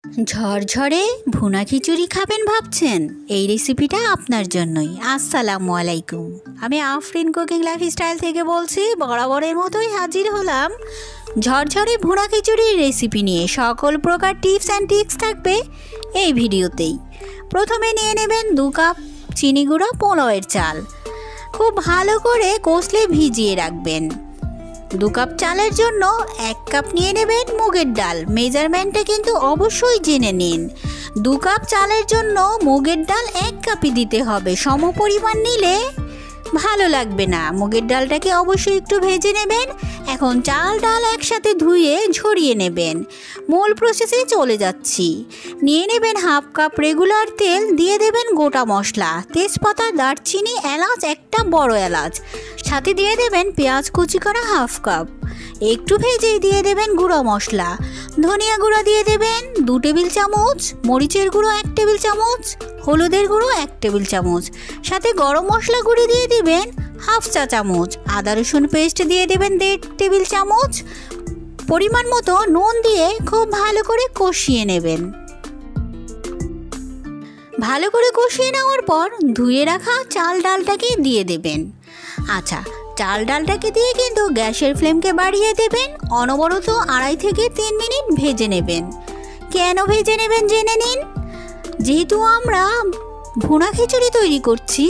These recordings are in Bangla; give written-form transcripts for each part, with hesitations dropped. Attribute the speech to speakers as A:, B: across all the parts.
A: ঝরঝরে ভুনা খিচুড়ি খাবেন ভাবছেন? এই রেসিপিটা আপনার জন্যই। আসসালামু আলাইকুম, আমি আফরিন কুকিং লাইফস্টাইল থেকে বলছি। বরাবরের মতোই হাজির হলাম ঝরঝরে ভুনা খিচুড়ির রেসিপি নিয়ে। সকল প্রকার টিপস অ্যান্ড ট্রিক্স থাকবে এই ভিডিওতেই। প্রথমে নিয়ে নেবেন 2 কাপ চিনি গুঁড়ো পোলাওয়ের চাল। খুব ভালো করে কষলে ভিজিয়ে রাখবেন। 2 কাপ চালের জন্য 1 কাপ নিয়ে নেবেন মুগের ডাল। মেজারমেন্টটা কিন্তু অবশ্যই জেনে নিন। 2 কাপ চালের জন্য মুগের ডাল 1 কাপই দিতে হবে। সমপরিমাণ নিলে ভালো লাগবে না। মুগের ডালটাকে অবশ্যই একটু ভেজে নেবেন। এখন চাল ডাল একসাথে ধুয়ে ঝরিয়ে নেবেন। মূল প্রসেসে চলে যাচ্ছি। নিয়ে নেবেন 1/2 কাপ রেগুলার তেল, দিয়ে দেবেন গোটা মশলা, তেজপাতা, দারচিনি, এলাচ, একটা বড় এলাচ, সাথে দিয়ে দেবেন পেঁয়াজ কুচি করা 1/2 কাপ। একটু ভেজেই দিয়ে দেবেন গুঁড়ো মশলা। ধনিয়া গুঁড়ো দিয়ে দেবেন 2 টেবিল চামচ, মরিচের গুঁড়ো 1 টেবিল চামচ, হলুদের গুঁড়ো 1 টেবিল চামচ, সাথে গরম মশলা গুঁড়ি দিয়ে দেবেন 1/2 চা চামচ। আদা রসুন পেস্ট দিয়ে দেবেন 1.5 টেবিল চামচ। পরিমাণ মতো নুন দিয়ে খুব ভালো করে কষিয়ে নেবেন। ভালো করে কষিয়ে নেওয়ার পর ধুয়ে রাখা চাল ডালটাকে দিয়ে দেবেন। আচ্ছা, চাল ডালটাকে দিয়ে কিন্তু গ্যাসের ফ্লেমকে বাড়িয়ে দেবেন। অনবরত 2.5 থেকে 3 মিনিট ভেজে নেবেন। কেন ভেজে নেবেন জেনে নিন। যেহেতু আমরা ভুনা খিচুড়ি তৈরি করছি,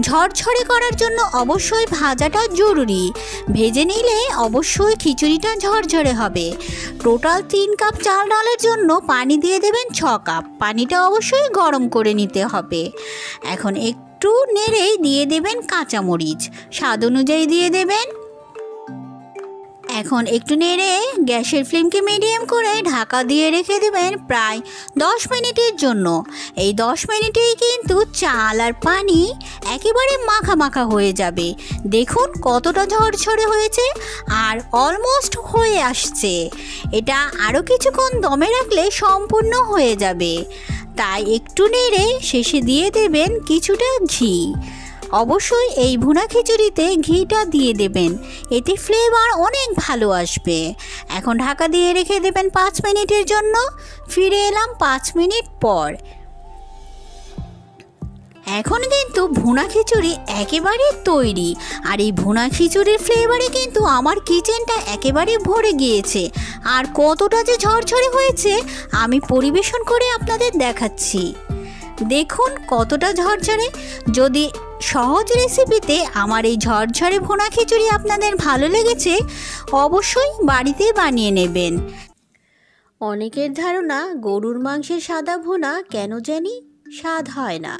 A: ঝরঝরে করার জন্য অবশ্যই ভাজাটা জরুরি। ভেজে নিলে অবশ্যই খিচুড়িটা ঝরঝরে হবে। টোটাল 3 কাপ চাল ডালের জন্য পানি দিয়ে দেবেন 6 কাপ। পানিটা অবশ্যই গরম করে নিতে হবে। এখন একটু নেড়েই দিয়ে দেবেন কাঁচামরিচ, স্বাদ অনুযায়ী দিয়ে দেবেন। এখন একটু নেড়ে গ্যাসের ফ্লেমকে মিডিয়াম করে ঢাকা দিয়ে রেখে দেবেন প্রায় 10 মিনিটের জন্য। এই 10 মিনিটেই কিন্তু চাল আর পানি একেবারে মাখা মাখা হয়ে যাবে। দেখুন কতটা ঝরঝরে হয়েছে আর অলমোস্ট হয়ে আসছে। এটা আরও কিছুক্ষণ দমে রাখলে সম্পূর্ণ হয়ে যাবে। তাই একটু নেড়ে শেষে দিয়ে দেবেন কিছুটা ঘি। অবশ্যই এই ভুনা খিচুড়িতে ঘিটা দিয়ে দেবেন, এতে ফ্লেভার অনেক ভালো আসবে। এখন ঢাকা দিয়ে রেখে দেবেন 5 মিনিটের জন্য। ফিরে এলাম 5 মিনিট পর। এখন কিন্তু ভুনা খিচুড়ি একেবারে তৈরি। আর এই ভুনা খিচুড়ির ফ্লেভারে কিন্তু আমার কিচেনটা একেবারে ভরে গিয়েছে। আর কতটা যে ঝরঝরে হয়েছে আমি পরিবেশন করে আপনাদের দেখাচ্ছি। দেখুন কতটা ঝরঝরে। যদি সহজ রেসিপিতে আমার এই ঝরঝরে ভুনা খিচুড়ি আপনাদের ভালো লেগেছে, অবশ্যই বাড়িতে বানিয়ে নেবেন। অনেকের ধারণা গরুর মাংসের সাদা ভুনা কেন জানি স্বাদ হয় না।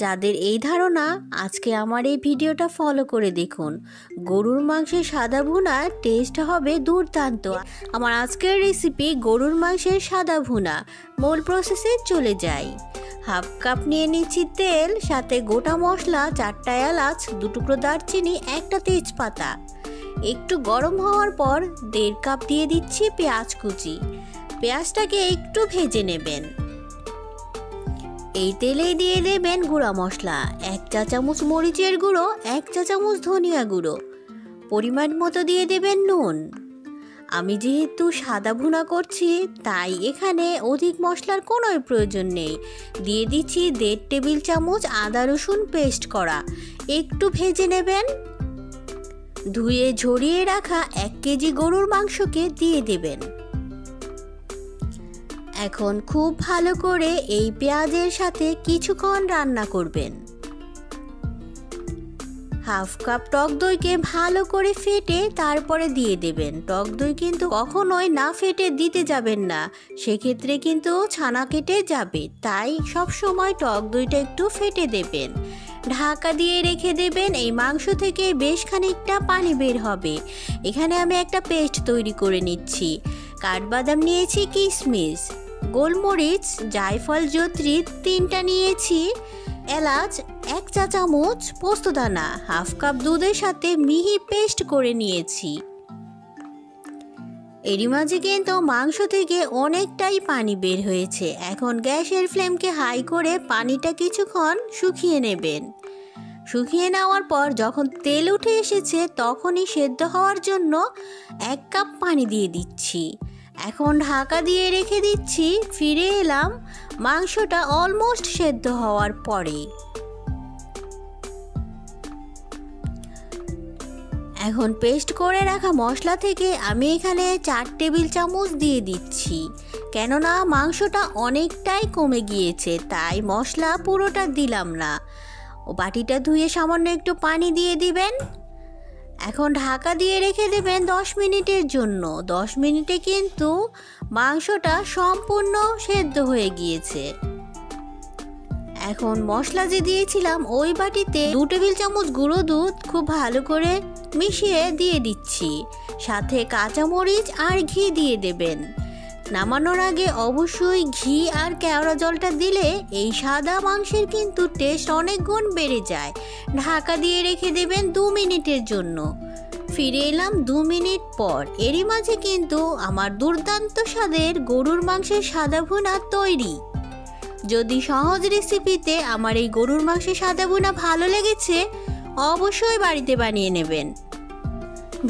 A: যাদের এই ধারণা, আজকে আমার এই ভিডিওটা ফলো করে দেখুন। গরুর মাংসের সাদা ভুনার টেস্ট হবে দুর্দান্ত। আমার আজকের রেসিপি গরুর মাংসের সাদা ভুনা। মূল প্রসেসে চলে যাই। 1/2 কাপ নিয়ে নিচ্ছি তেল, সাথে গোটা মশলা, 4টা এলাচ, 2 টুকরো দারচিনি, একটা তেজপাতা। একটু গরম হওয়ার পর 1.5 কাপ দিয়ে দিচ্ছি পেঁয়াজ কুচি। পেঁয়াজটাকে একটু ভেজে নেবেন। এই তেলেই দিয়ে দেবেন গুঁড়া মশলা, 1 চা চামচ মরিচের গুঁড়ো, 1 চা চামচ ধনিয়া গুঁড়ো, পরিমাণ মতো দিয়ে দেবেন নুন। আমি যেহেতু সাদা ভুনা করছি তাই এখানে অধিক মশলার কোনো প্রয়োজন নেই। দিয়ে দিচ্ছি 1.5 টেবিল চামচ আদা রসুন পেস্ট করা। একটু ভেজে নেবেন। ধুয়ে ঝরিয়ে রাখা 1 কেজি গরুর মাংসকে দিয়ে দেবেন। এখন খুব ভালো করে এই পেঁয়াজের সাথে কিছুক্ষণ রান্না করবেন। 1/2 কাপ টক দইকে ভালো করে ফেটে তারপরে দিয়ে দেবেন। টক দই কিন্তু কখনোই না ফেটে দিতে যাবেন না, সেক্ষেত্রে কিন্তু ছানা কেটে যাবে। তাই সব সময় টক দইটা একটু ফেটে দেবেন। ঢাকা দিয়ে রেখে দেবেন। এই মাংস থেকে বেশ খানিকটা পানি বের হবে। এখানে আমি একটা পেস্ট তৈরি করে নিচ্ছি। কাঠবাদাম নিয়েছি, কিশমিশ, গোলমরিচ, জায়ফল, জয়ত্রী 3টা নিয়েছি, এলাচ 1 চা চামচ, পোস্তদানা, 1/2 কাপ দুধের সাথে মিহি পেস্ট করে নিয়েছি। এরই মাঝে কিন্তু মাংস থেকে অনেকটাই পানি বের হয়েছে। এখন গ্যাসের ফ্লেমকে হাই করে পানিটা কিছুক্ষণ শুকিয়ে নেবেন। শুকিয়ে নেওয়ার পর যখন তেল উঠে এসেছে তখনই সেদ্ধ হওয়ার জন্য 1 কাপ পানি দিয়ে দিচ্ছি। এখন ঢাকা দিয়ে রেখে দিচ্ছি। ফিরে এলাম মাংসটা অলমোস্ট সেদ্ধ হওয়ার পরে। এখন পেস্ট করে রাখা মশলা থেকে আমি এখানে 4 টেবিল চামচ দিয়ে দিচ্ছি, কেননা মাংসটা অনেকটাই কমে গিয়েছে, তাই মশলা পুরোটা দিলাম না। ও বাটিটা ধুয়ে সামান্য একটু পানি দিয়ে দিবেন। এখন ঢাকা দিয়ে রেখে দেবেন 10 মিনিটের জন্য। 10 মিনিটে কিন্তু মাংসটা সম্পূর্ণ সেদ্ধ হয়ে গিয়েছে। এখন মশলা যে দিয়েছিলাম ওই বাটিতে 2 টেবিল চামচ গুঁড়ো দুধ খুব ভালো করে মিশিয়ে দিয়ে দিচ্ছি, সাথে কাঁচামরিচ আর ঘি দিয়ে দেবেন। নামানোর আগে অবশ্যই ঘি আর কেওড়া জলটা দিলে এই সাদা মাংসের কিন্তু টেস্ট অনেক গুণ বেড়ে যায়। ঢাকা দিয়ে রেখে দেবেন 2 মিনিটের জন্য। ফিরে এলাম 2 মিনিট পর। এরই মাঝে কিন্তু আমার দুর্দান্ত স্বাদের গরুর মাংসের সাদা ভুনা তৈরি। যদি সহজ রেসিপিতে আমার এই গরুর মাংসের সাদা ভুনা ভালো লেগেছে, অবশ্যই বাড়িতে বানিয়ে নেবেন।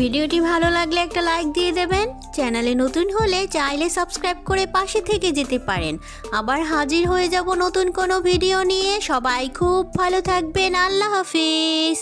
A: ভিডিওটি ভালো লাগলে একটা লাইক দিয়ে দেবেন। চ্যানেলে নতুন হলে চাইলে সাবস্ক্রাইব করে পাশে থেকে যেতে পারেন। আবার হাজির হয়ে যাব নতুন কোনো ভিডিও নিয়ে। সবাই খুব ভালো থাকবেন। আল্লাহ হাফিজ।